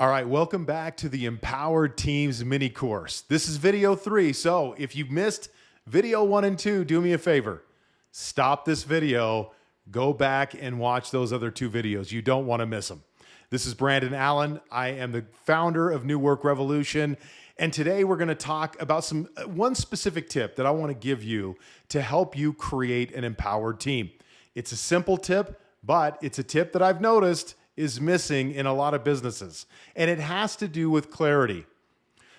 All right, welcome back to the Empowered Teams mini course. This is video 3. So if you've missed video 1 and 2, do me a favor. Stop this video, go back and watch those other 2 videos. You don't want to miss them. This is Brandon Allen. I am the founder of New Work Revolution. And today we're going to talk about one specific tip that I want to give you to help you create an empowered team. It's a simple tip, but it's a tip that I've noticed is missing in a lot of businesses. And it has to do with clarity.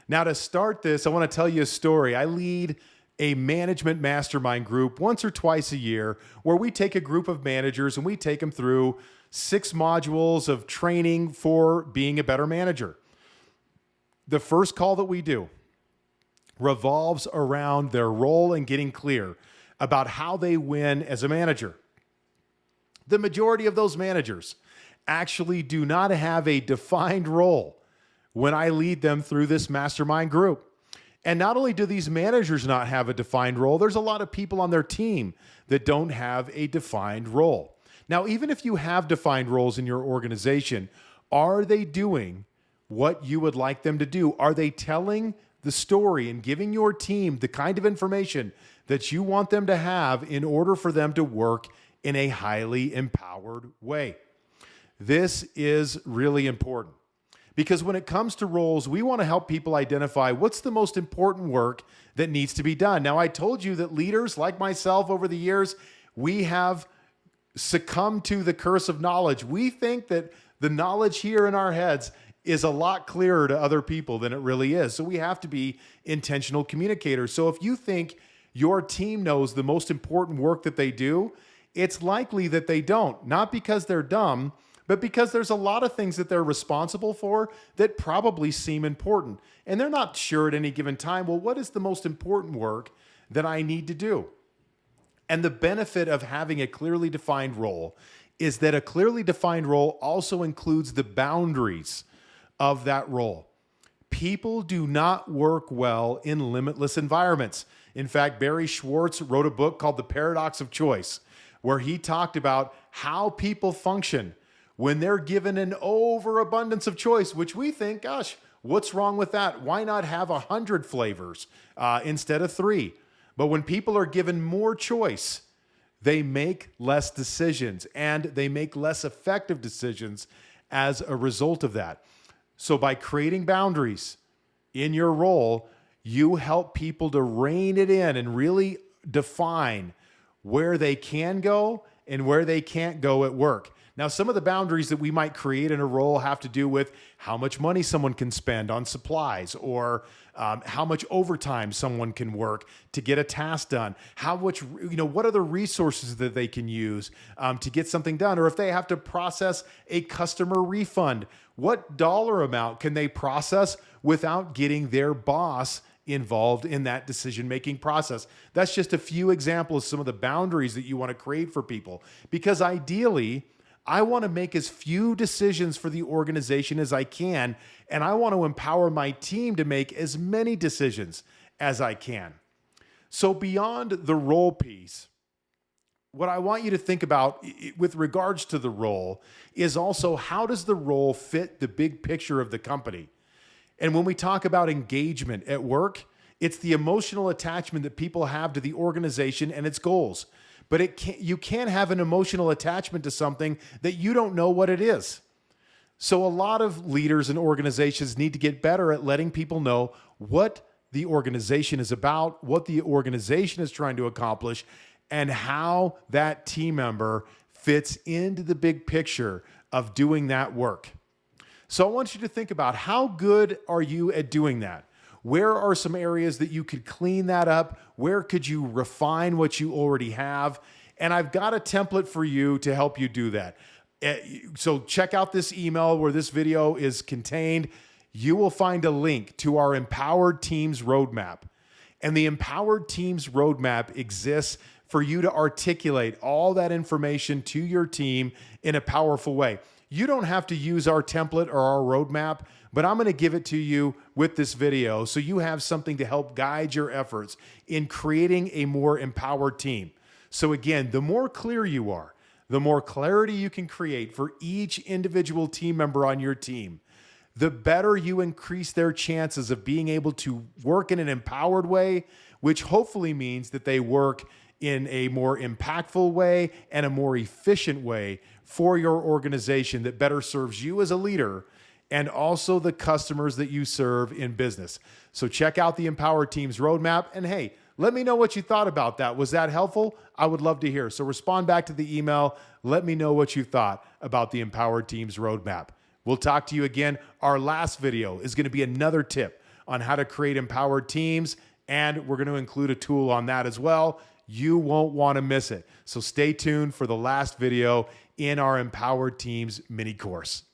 Now, to start this, I want to tell you a story. I lead a management mastermind group once or twice a year where we take a group of managers and we take them through 6 modules of training for being a better manager. The first call that we do revolves around their role and getting clear about how they win as a manager. The majority of those managers actually do not have a defined role when I lead them through this mastermind group. And not only do these managers not have a defined role, there's a lot of people on their team that don't have a defined role. Now, even if you have defined roles in your organization, are they doing what you would like them to do? Are they telling the story and giving your team the kind of information that you want them to have in order for them to work in a highly empowered way? This is really important because when it comes to roles, we want to help people identify what's the most important work that needs to be done. Now, I told you that leaders like myself over the years, we have succumbed to the curse of knowledge. We think that the knowledge here in our heads is a lot clearer to other people than it really is. So we have to be intentional communicators. So if you think your team knows the most important work that they do, it's likely that they don't, not because they're dumb, but because there's a lot of things that they're responsible for that probably seem important. And they're not sure at any given time, well, what is the most important work that I need to do? And the benefit of having a clearly defined role is that a clearly defined role also includes the boundaries of that role. People do not work well in limitless environments. In fact, Barry Schwartz wrote a book called The Paradox of Choice, where he talked about how people function when they're given an overabundance of choice, which we think, gosh, what's wrong with that? Why not have 100 flavors instead of 3? But when people are given more choice, they make less decisions and they make less effective decisions as a result of that. So by creating boundaries in your role, you help people to rein it in and really define where they can go and where they can't go at work. Now, some of the boundaries that we might create in a role have to do with how much money someone can spend on supplies or how much overtime someone can work to get a task done, how much, what are the resources that they can use to get something done, or if they have to process a customer refund, what dollar amount can they process without getting their boss involved in that decision-making process. That's just a few examples of some of the boundaries that you want to create for people, because ideally, I want to make as few decisions for the organization as I can, and I want to empower my team to make as many decisions as I can. So beyond the role piece, what I want you to think about with regards to the role is also how does the role fit the big picture of the company? And when we talk about engagement at work, it's the emotional attachment that people have to the organization and its goals. But you can't have an emotional attachment to something that you don't know what it is. So a lot of leaders and organizations need to get better at letting people know what the organization is about, what the organization is trying to accomplish, and how that team member fits into the big picture of doing that work. So I want you to think about how good are you at doing that? Where are some areas that you could clean that up? Where could you refine what you already have? And I've got a template for you to help you do that. So check out this email where this video is contained. You will find a link to our Empowered Teams Roadmap. And the Empowered Teams Roadmap exists for you to articulate all that information to your team in a powerful way. You don't have to use our template or our roadmap, but I'm going to give it to you with this video so you have something to help guide your efforts in creating a more empowered team. So again, the more clear you are, the more clarity you can create for each individual team member on your team, the better you increase their chances of being able to work in an empowered way, which hopefully means that they work in a more impactful way and a more efficient way for your organization that better serves you as a leader and also the customers that you serve in business. So check out the Empowered Teams Roadmap, and hey, let me know what you thought about that. Was that helpful? I would love to hear. So respond back to the email. Let me know what you thought about the Empowered Teams Roadmap. We'll talk to you again. Our last video is going to be another tip on how to create empowered teams, and we're going to include a tool on that as well. You won't want to miss it. So stay tuned for the last video in our Empowered Teams mini course.